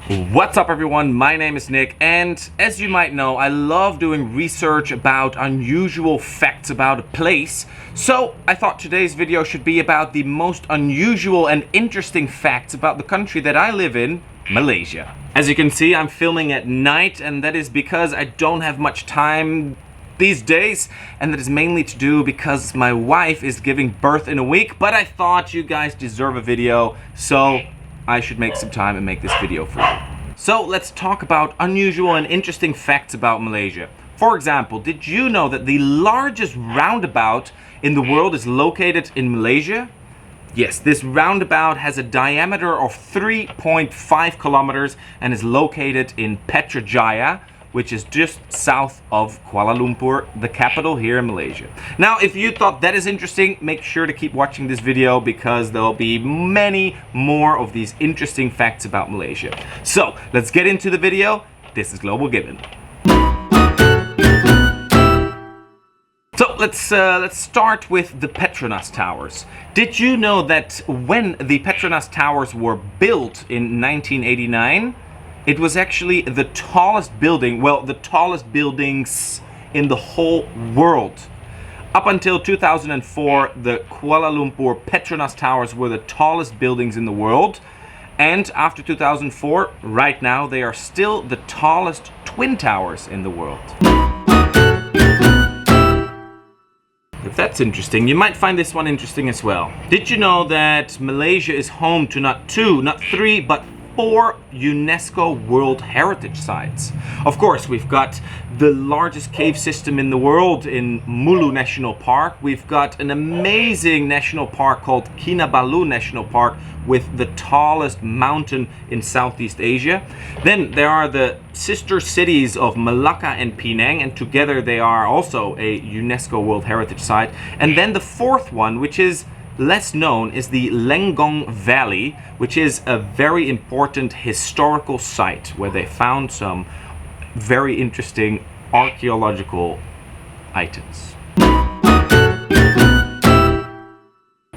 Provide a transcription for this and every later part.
What's up everyone, my name is Nick, and as you might know, I love doing research about unusual facts about a place. So I thought today's video should be about the most unusual and interesting facts about the country that I live in, Malaysia. As you can see, I'm filming at night, and that is because I don't have much time these days, and that is mainly to do because my wife is giving birth in a week, but I thought you guys deserve a video, so I should make some time and make this video for you. So let's talk about unusual and interesting facts about Malaysia. For example, did you know that the largest roundabout in the world is located in Malaysia? Yes, this roundabout has a diameter of 3.5 kilometers and is located in Putrajaya, which is just south of Kuala Lumpur, the capital here in Malaysia. Now, if you thought that is interesting, make sure to keep watching this video because there will be many more of these interesting facts about Malaysia. So, let's get into the video. This is Global Gibbon. So, let's start with the PETRONAS towers. Did you know that when the PETRONAS towers were built in 1989, it was actually the tallest building, well, the tallest buildings in the whole world. Up until 2004, the Kuala Lumpur PETRONAS towers were the tallest buildings in the world. And after 2004, right now, they are still the tallest twin towers in the world. If that's interesting, you might find this one interesting as well. Did you know that Malaysia is home to not 2, not 3, but 4 UNESCO World Heritage Sites? Of course, we've got the largest cave system in the world in Mulu National Park. We've got an amazing national park called Kinabalu National Park with the tallest mountain in Southeast Asia. Then there are the sister cities of Malacca and Penang, and together they are also a UNESCO World Heritage Site. And then the fourth one, which is less known, is the Lenggong Valley, which is a very important historical site where they found some very interesting archaeological items.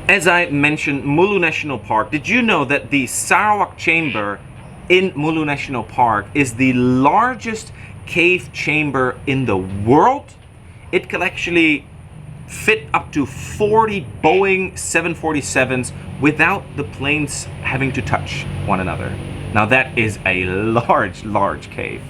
As I mentioned, Mulu National Park, did you know that the Sarawak Chamber in Mulu National Park is the largest cave chamber in the world? It could actually fit up to 40 Boeing 747s without the planes having to touch one another. Now that is a large cave.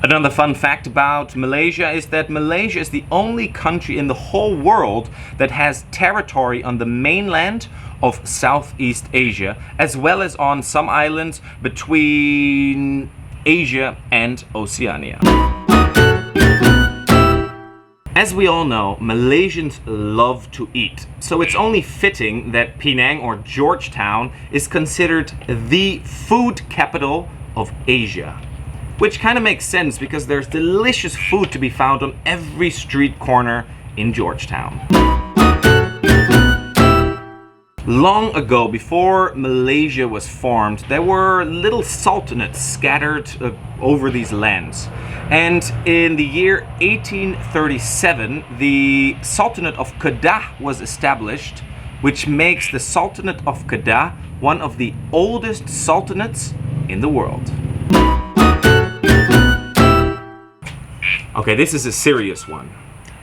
Another fun fact about Malaysia is that Malaysia is the only country in the whole world that has territory on the mainland of Southeast Asia, as well as on some islands between Asia and Oceania. As we all know, Malaysians love to eat, so it's only fitting that Penang or Georgetown is considered the food capital of Asia. Which kind of makes sense because there's delicious food to be found on every street corner in Georgetown. Long ago, before Malaysia was formed, there were little sultanates scattered over these lands. And in the year 1837, the Sultanate of Kedah was established, which makes the Sultanate of Kedah one of the oldest sultanates in the world. Okay, this is a serious one.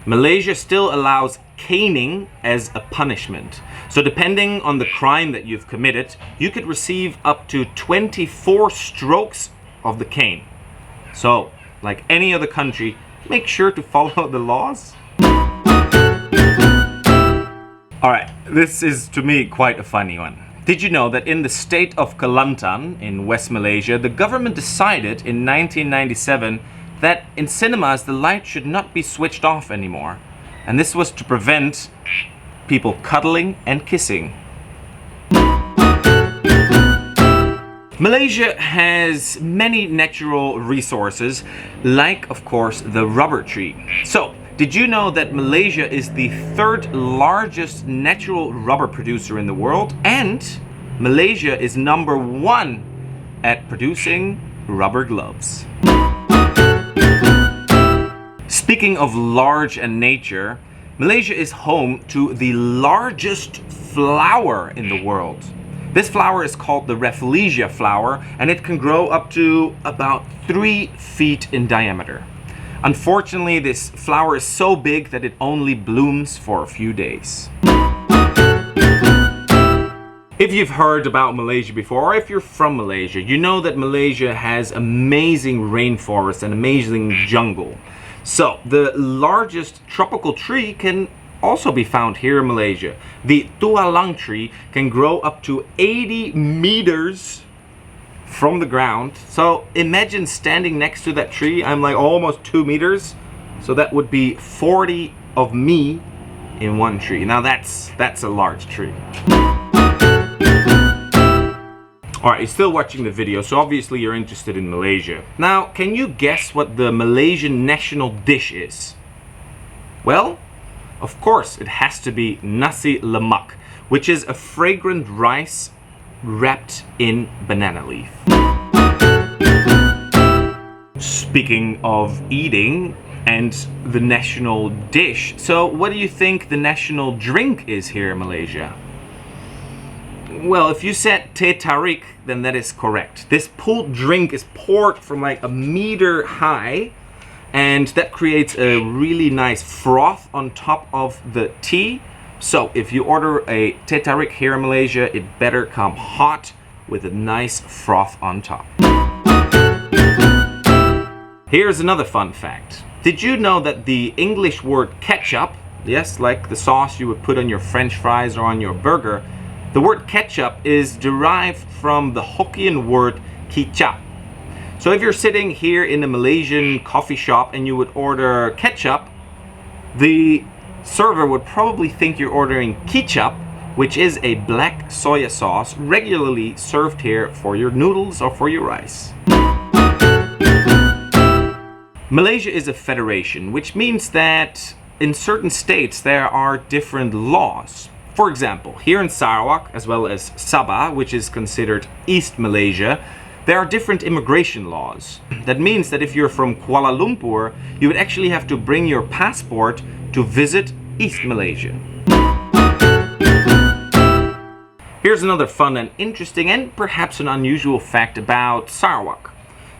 Malaysia still allows caning as a punishment. So depending on the crime that you've committed, you could receive up to 24 strokes of the cane. So, like any other country, make sure to follow the laws. Alright, this is to me quite a funny one. Did you know that in the state of Kelantan in West Malaysia, the government decided in 1997 that in cinemas the light should not be switched off anymore, and this was to prevent people cuddling and kissing. Malaysia has many natural resources, like of course the rubber tree. So, did you know that Malaysia is the 3rd largest natural rubber producer in the world, and Malaysia is number 1 at producing rubber gloves? Speaking of large and nature, Malaysia is home to the largest flower in the world. This flower is called the Rafflesia flower, and it can grow up to about 3 feet in diameter. Unfortunately, this flower is so big that it only blooms for a few days. If you've heard about Malaysia before, or if you're from Malaysia, you know that Malaysia has amazing rainforests and amazing jungle. So, the largest tropical tree can also be found here in Malaysia. The tualang tree can grow up to 80 meters from the ground. So imagine standing next to that tree. I'm like almost 2 meters. So that would be 40 of me in one tree. Now that's a large tree. Alright, you're still watching the video, so obviously you're interested in Malaysia. Now, can you guess what the Malaysian national dish is? Well, of course, it has to be nasi lemak, which is a fragrant rice wrapped in banana leaf. Speaking of eating and the national dish, so what do you think the national drink is here in Malaysia? Well, if you said teh tarik, then that is correct. This pulled drink is poured from like a meter high, and that creates a really nice froth on top of the tea. So if you order a teh tarik here in Malaysia, it better come hot with a nice froth on top. Here's another fun fact. Did you know that the English word ketchup, yes, like the sauce you would put on your French fries or on your burger, the word ketchup is derived from the Hokkien word KETCHUP. So if you're sitting here in a Malaysian coffee shop and you would order ketchup, the server would probably think you're ordering ketchup, which is a black soya sauce regularly served here for your noodles or for your rice. Malaysia is a federation, which means that in certain states there are different laws. For example, here in Sarawak, as well as Sabah, which is considered East Malaysia, there are different immigration laws. That means that if you're from Kuala Lumpur, you would actually have to bring your passport to visit East Malaysia. Here's another fun and interesting and perhaps an unusual fact about Sarawak.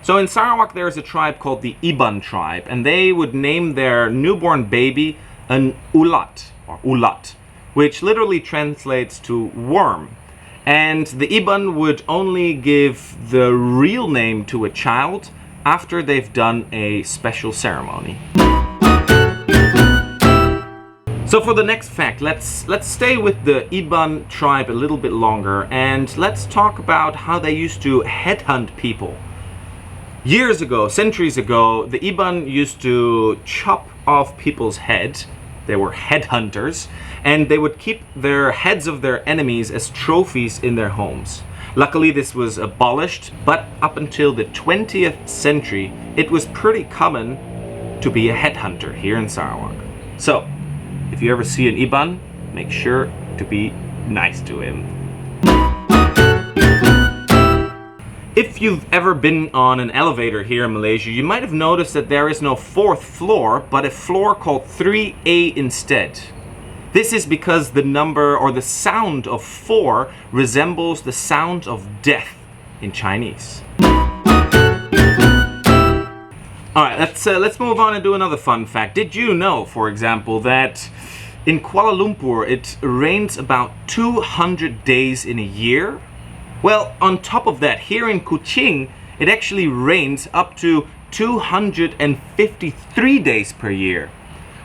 So in Sarawak there is a tribe called the Gibbon tribe, and they would name their newborn baby an ULAT, or ULAT, which literally translates to worm. And the Gibbon would only give the real name to a child after they've done a special ceremony. So for the next fact, let's stay with the Gibbon tribe a little bit longer, and let's talk about how they used to headhunt people. Years ago, centuries ago, the Gibbon used to chop off people's heads. They were headhunters, and they would keep their heads of their enemies as trophies in their homes. Luckily, this was abolished, but up until the 20th century, it was pretty common to be a headhunter here in Sarawak. So, if you ever see an Gibbon, make sure to be nice to him. If you've ever been on an elevator here in Malaysia, you might have noticed that there is no 4th floor, but a floor called 3A instead. This is because the number or the sound of 4 resembles the sound of death in Chinese. Alright, let's move on and do another fun fact. Did you know, for example, that in Kuala Lumpur it rains about 200 days in a year? Well, on top of that, here in Kuching, it actually rains up to 253 days per year.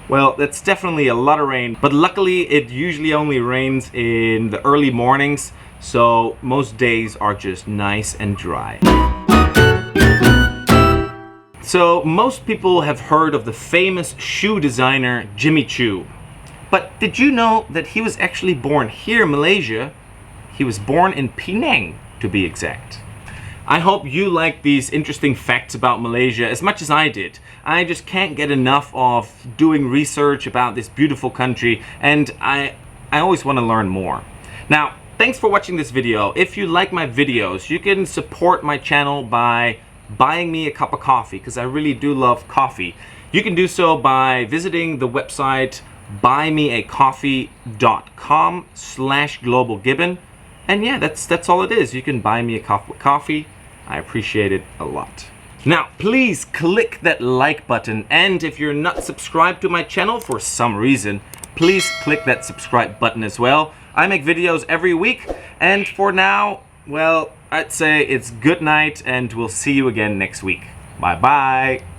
Well, that's definitely a lot of rain, but luckily it usually only rains in the early mornings, so most days are just nice and dry. So most people have heard of the famous shoe designer Jimmy Choo. But did you know that he was actually born here in Malaysia? He was born in Penang, to be exact. I hope you like these interesting facts about Malaysia as much as I did. I just can't get enough of doing research about this beautiful country, and I always want to learn more. Now, thanks for watching this video. If you like my videos, you can support my channel by buying me a cup of coffee, because I really do love coffee. You can do so by visiting the website buymeacoffee.com/globalgibbon. And yeah, that's all it is. You can buy me a cup of coffee. I appreciate it a lot. Now, please click that like button, and if you're not subscribed to my channel for some reason, please click that subscribe button as well. I make videos every week, and for now, well, I'd say it's good night, and we'll see you again next week. Bye bye.